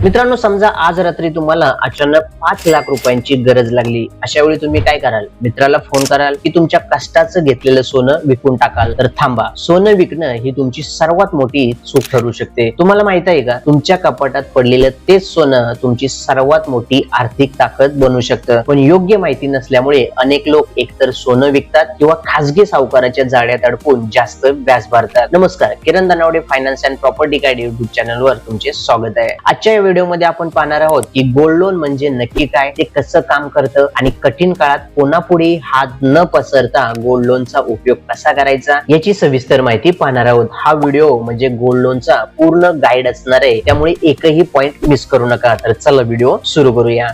मित्रांनो, समजा आज रात्री तुम्हाला अचानक 5 लाख रुपयांची गरज लागली. अशा वेळी तुम्ही काय कराल? मित्राला फोन कराल की तुमच्या कष्टाचं घेतलेलं सोनं विकून टाकाल? तर थांबा, सोनं विकणं ही तुमची सर्वात मोठी चूक ठरू शकते. तुम्हाला माहित आहे का, तुमच्या कपाटात पडलेलं तेच सोनं तुमची सर्वात मोठी आर्थिक ताकद बनू शकतं. पण योग्य माहिती नसल्यामुळे अनेक लोक एकतर सोनं विकतात किंवा खासगी सावकाराच्या जाळ्यात अडकून जास्त व्याज भरतात. नमस्कार, Kiran Danawade finance and property guide YouTube चॅनलवर तुमचे स्वागत आहे. आजच्या व्हिडिओ मध्ये आपण पाहणार आहोत की गोल्ड लोन म्हणजे नक्की काय, ते कसं काम करतं आणि कठीण काळात कोणापुढे हात न पसरता गोल्ड लोनचा उपयोग कसा करायचा याची सविस्तर माहिती पाहणार आहोत. हा व्हिडिओ म्हणजे गोल्ड लोनचा पूर्ण गाईड असणार आहे, त्यामुळे एकही पॉइंट मिस करू नका. तर चला व्हिडिओ सुरू करूया.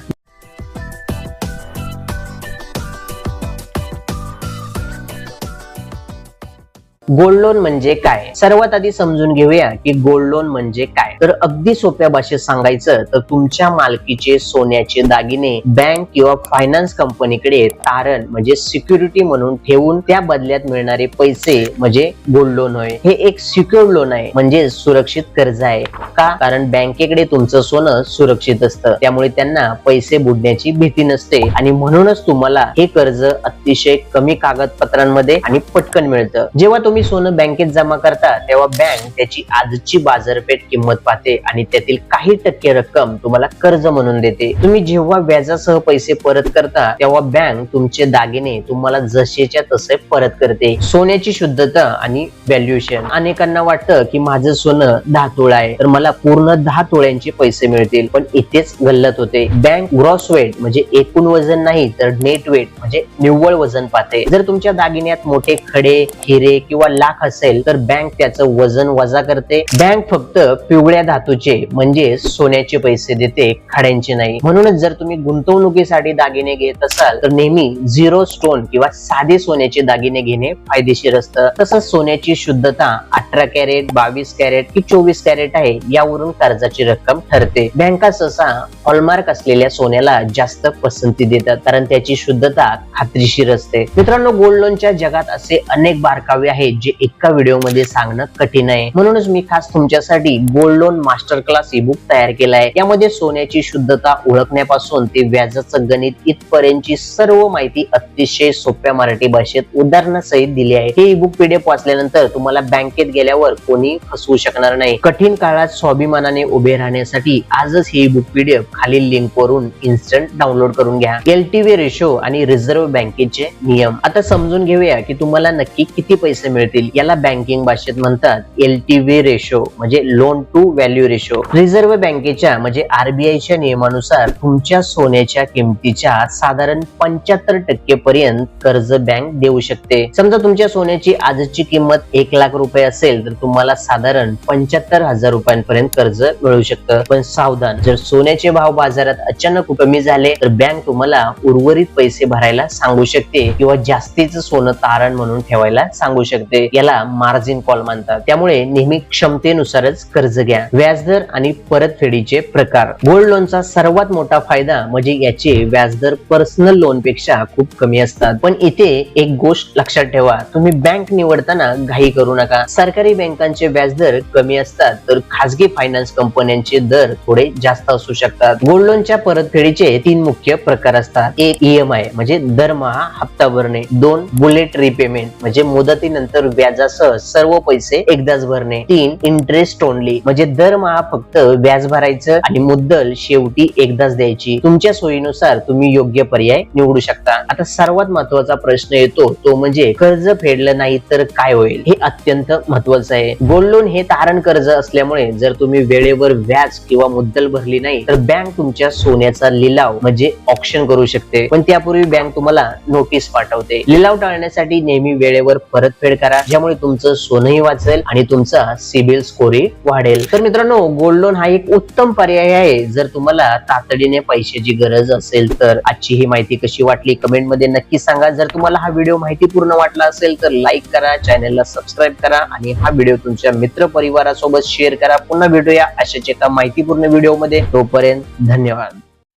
गोल्ड लोन म्हणजे काय, सर्वात आधी समजून घेऊया की गोल्ड लोन म्हणजे काय. तर अगदी सोप्या भाषेत सांगायचं तर तुमच्या मालकीचे सोन्याचे दागिने बँक किंवा फायनान्स कंपनीकडे तारण म्हणजे सिक्युरिटी म्हणून ठेवून त्या बदल्यात मिळणारे पैसे म्हणजे गोल्ड लोन होय. हे एक सिक्युअर लोन आहे, म्हणजे सुरक्षित कर्ज आहे. का? कारण बँकेकडे तुमचं सोनं सुरक्षित असतं, त्यामुळे त्यांना पैसे बुडण्याची भीती नसते आणि म्हणूनच तुम्हाला हे कर्ज अतिशय कमी कागदपत्रांमध्ये आणि पटकन मिळतं. जेव्हा तुम्ही सोनं बँकेत जमा करता तेव्हा बँक त्याची आजची बाजारपेठ किंमत पाहते आणि त्यातील काही टक्के रक्कम तुम्हाला कर्ज म्हणून देते. तुम्ही जेव्हा व्याजासह पैसे परत करता तेव्हा बँक तुमचे दागिने तुम्हाला जसेच्या तसे परत करते. सोन्याची शुद्धता आणि व्हॅल्युएशन. अनेकांना वाटतं की माझं सोनं 10 तोळा आहे तर मला पूर्ण 10 तोळ्यांचे पैसे मिळतील, पण इथेच गल्लत होते. बँक ग्रॉस वेट म्हणजे एकूण वजन नाही तर नेट वेट म्हणजे निव्वळ वजन पाहते. जर तुमच्या दागिन्यात मोठे खडे, हिरे किंवा लाख असेल तर बँक त्याचं वजन वजा करते. बँक फक्त पिवळ्या धातूचे म्हणजे सोन्याचे पैसे देते, खड्यांचे नाही. म्हणूनच जर तुम्ही गुंतवणुकीसाठी दागिने घेत असाल तर नेहमी 0 स्टोन किंवा साधे सोन्याचे दागिने घेणे फायदेशीर असतं. तसंच सोन्याची शुद्धता 18 कॅरेट, 22 कॅरेट की 24 कॅरेट आहे यावरून कर्जाची रक्कम ठरते. बँका सहसा हॉलमार्क असलेल्या सोन्याला जास्त पसंती देतात, कारण त्याची शुद्धता खात्रीशीर असते. मित्रांनो, गोल्ड लोनच्या जगात असे अनेक बारकावे आहेत जे एका व्हिडिओ मध्ये सांगणं कठीण आहे. म्हणूनच मी खास तुमच्यासाठी gold loan master class e-book तयार केलाय. यामध्ये सोन्याची शुद्धता ओळखण्यापासून ते व्याजाचं गणित इथपर्यंतची सर्व माहिती अतिशय सोप्या मराठी भाषेत उदाहरणासहित दिली आहे. हे ई-बुक पीडीएफ वाचल्यानंतर तुम्हाला बँकेत गेल्यावर कोणी फसवू शकणार नाही. कठीण काळात स्वाभिमानाने उभे राहण्यासाठी आजच हे ई-बुक पीडीएफ खालील लिंक वरून इन्स्टंट डाउनलोड करून घ्या. एलटीव्ही रेशो आणि रिझर्व्ह बँकेचे नियम. आता समजून घेऊया की तुम्हाला नक्की किती पैसे मिळतील. याला बँकिंग भाषेत म्हणतात एलटीव्ही रेशो म्हणजे loan to value ratio. Reserve बँकेच्या म्हणजे आरबीआयच्या नियमानुसार तुमच्या सोन्याच्या किमतीच्या साधारण 75% पर्यंत कर्ज बँक देऊ शकते. समजा तुमच्या सोन्याची आजची किंमत 1 लाख रुपये असेल तर तुम्हाला साधारण 75,000 रुपयांपर्यंत कर्ज मिळू शकतं. पण सावधान, जर सोन्याचे भाव बाजारात अचानक कमी झाले तर बँक तुम्हाला उर्वरित पैसे भरायला सांगू शकते किंवा जास्तीचं सोनं तारण म्हणून ठेवायला सांगू शकते. याला मार्जिन कॉल म्हणतात. त्यामुळे नेहमी क्षमतेनुसारच कर्ज घ्या. व्याजदर आणि परतफेडीचे प्रकार. गोल्ड लोनचा सर्वात मोठा फायदा म्हणजे याचे व्याजदर पर्सनल लोन पेक्षा खूप कमी असतात. पण इथे एक गोष्ट लक्षात ठेवा, तुम्ही बँक निवडताना घाई करू नका. सरकारी बँकांचे व्याजदर कमी असतात तर खासगी फायनान्स कंपन्यांचे दर थोडे जास्त असू शकतात. गोल्ड लोनच्या परतफेडीचे 3 मुख्य प्रकार असतात. 1 ईएमआय म्हणजे दरमहा हप्ता भरणे. 2 बुलेट रिपेमेंट म्हणजे मुदतीनंतर व्याजासह सर्व पैसे एकदाच भरणे. 3 इंटरेस्ट ओनली म्हणजे दरमहा फक्त व्याज भरायचं आणि मुद्दल शेवटी एकदाच द्यायची. तुमच्या सोयीनुसार तुम्ही योग्य पर्याय निवडू शकता. आता सर्वात महत्वाचा प्रश्न येतो तो म्हणजे कर्ज फेडलं नाही तर काय होईल. हे अत्यंत महत्वाचं आहे. गोल्ड लोन हे तारण कर्ज असल्यामुळे जर तुम्ही वेळेवर व्याज किंवा मुद्दल भरली नाही तर बँक तुमच्या सोन्याचा लिलाव म्हणजे ऑक्शन करू शकते. पण त्यापूर्वी बँक तुम्हाला नोटीस पाठवते. लिलाव टाळण्यासाठी नेहमी वेळेवर परतफेड करा, ज्यामुळे तुमचं सोनंही वाचेल आणि तुमचा सिबिल स्कोरही वाढेल. तर मित्रांनो, गोल्ड लोन हा एक उत्तम पर्याय आहे जर तुम्हाला तातडीने पैशाची गरज असेल तर. आजची ही माहिती कशी वाटली कमेंट मध्ये नक्की सांगा. जर तुम्हाला हा व्हिडिओ माहितीपूर्ण वाटला असेल तर लाईक करा, चॅनलला सबस्क्राईब करा आणि हा व्हिडिओ तुमच्या मित्र परिवारासोबत शेअर करा. पुन्हा भेटूया अशाच एका माहितीपूर्ण व्हिडिओ मध्ये. तोपर्यंत धन्यवाद.